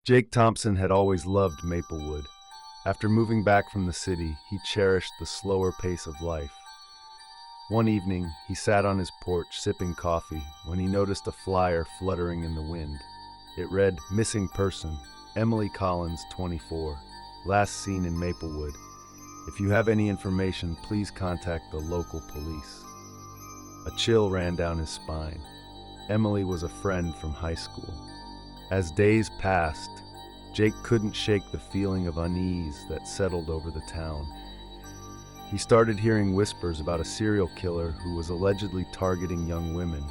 Jake Thompson had always loved Maplewood. After moving back from the city, he cherished the slower pace of life. One evening, he sat on his porch sipping coffee when he noticed a flyer fluttering in the wind. It read, "Missing person, Emily Collins, 24, last seen in Maplewood. If you have any information, please contact the local police." A chill ran down his spine. Emily was a friend from high school. As days passed, Jake couldn't shake the feeling of unease that settled over the town. He started hearing whispers about a serial killer who was allegedly targeting young women,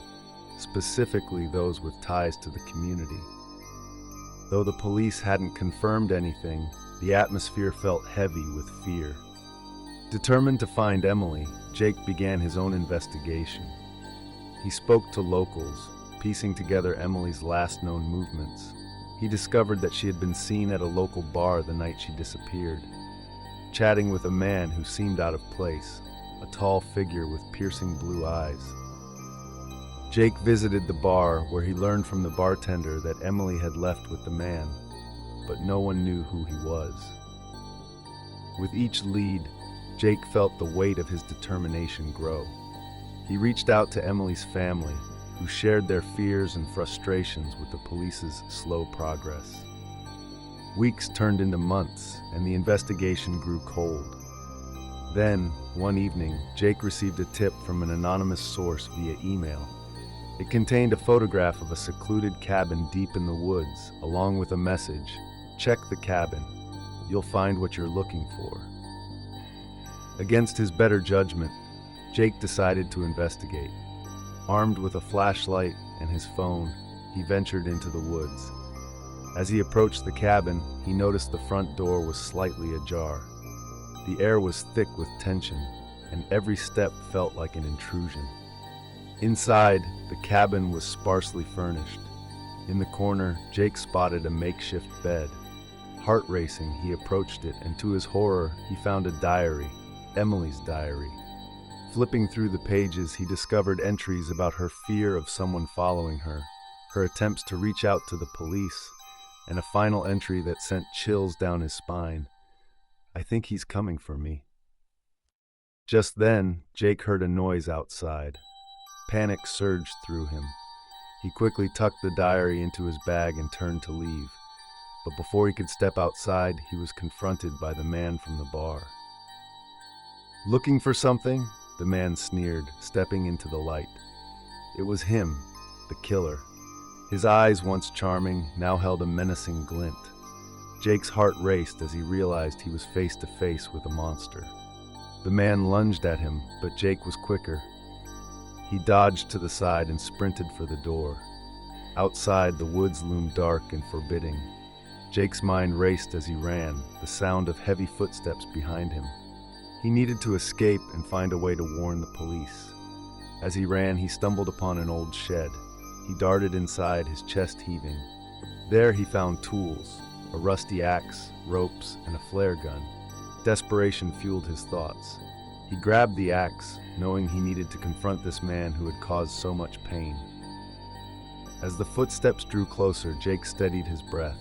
specifically those with ties to the community. Though the police hadn't confirmed anything, the atmosphere felt heavy with fear. Determined to find Emily, Jake began his own investigation. He spoke to locals, piecing together Emily's last known movements. He discovered that she had been seen at a local bar the night she disappeared, chatting with a man who seemed out of place, a tall figure with piercing blue eyes. Jake visited the bar where he learned from the bartender that Emily had left with the man, but no one knew who he was. With each lead, Jake felt the weight of his determination grow. He reached out to Emily's family, who shared their fears and frustrations with the police's slow progress. Weeks turned into months, and the investigation grew cold. Then, one evening, Jake received a tip from an anonymous source via email. It contained a photograph of a secluded cabin deep in the woods, along with a message, "Check the cabin. You'll find what you're looking for." Against his better judgment, Jake decided to investigate. Armed with a flashlight and his phone, he ventured into the woods. As he approached the cabin, he noticed the front door was slightly ajar. The air was thick with tension, and every step felt like an intrusion. Inside, the cabin was sparsely furnished. In the corner, Jake spotted a makeshift bed. Heart racing, he approached it, and to his horror, he found a diary, Emily's diary. Flipping through the pages, he discovered entries about her fear of someone following her, her attempts to reach out to the police, and a final entry that sent chills down his spine. "I think he's coming for me." Just then, Jake heard a noise outside. Panic surged through him. He quickly tucked the diary into his bag and turned to leave. But before he could step outside, he was confronted by the man from the bar. "Looking for something?" the man sneered, stepping into the light. It was him, the killer. His eyes, once charming, now held a menacing glint. Jake's heart raced as he realized he was face to face with a monster. The man lunged at him, but Jake was quicker. He dodged to the side and sprinted for the door. Outside, the woods loomed dark and forbidding. Jake's mind raced as he ran, the sound of heavy footsteps behind him. He needed to escape and find a way to warn the police. As he ran, he stumbled upon an old shed. He darted inside, his chest heaving. There he found tools, a rusty axe, ropes, and a flare gun. Desperation fueled his thoughts. He grabbed the axe, knowing he needed to confront this man who had caused so much pain. As the footsteps drew closer, Jake steadied his breath.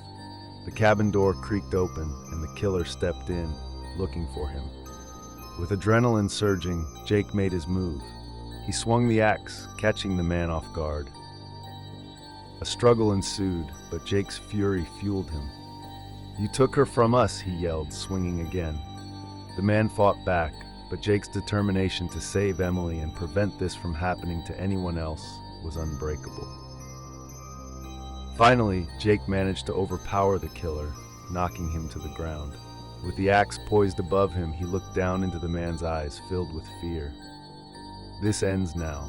The cabin door creaked open, and the killer stepped in, looking for him. With adrenaline surging, Jake made his move. He swung the axe, catching the man off guard. A struggle ensued, but Jake's fury fueled him. "You took her from us," he yelled, swinging again. The man fought back, but Jake's determination to save Emily and prevent this from happening to anyone else was unbreakable. Finally, Jake managed to overpower the killer, knocking him to the ground. With the axe poised above him, he looked down into the man's eyes, filled with fear. "This ends now."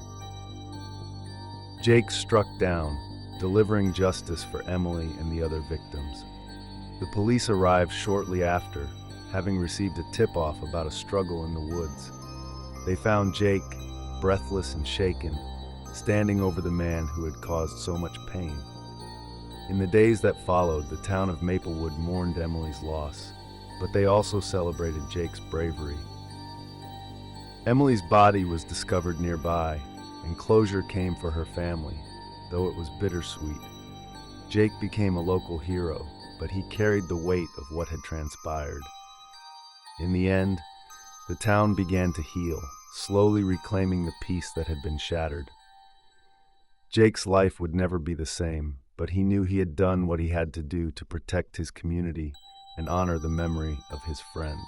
Jake struck down, delivering justice for Emily and the other victims. The police arrived shortly after, having received a tip-off about a struggle in the woods. They found Jake, breathless and shaken, standing over the man who had caused so much pain. In the days that followed, the town of Maplewood mourned Emily's loss, but they also celebrated Jake's bravery. Emily's body was discovered nearby, and closure came for her family, though it was bittersweet. Jake became a local hero, but he carried the weight of what had transpired. In the end, the town began to heal, slowly reclaiming the peace that had been shattered. Jake's life would never be the same, but he knew he had done what he had to do to protect his community and honor the memory of his friend.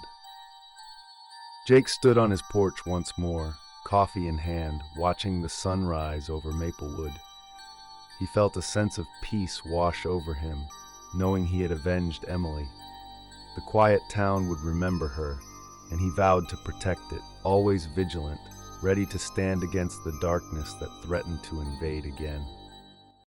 Jake stood on his porch once more, coffee in hand, watching the sun rise over Maplewood. He felt a sense of peace wash over him, knowing he had avenged Emily. The quiet town would remember her, and he vowed to protect it, always vigilant, ready to stand against the darkness that threatened to invade again.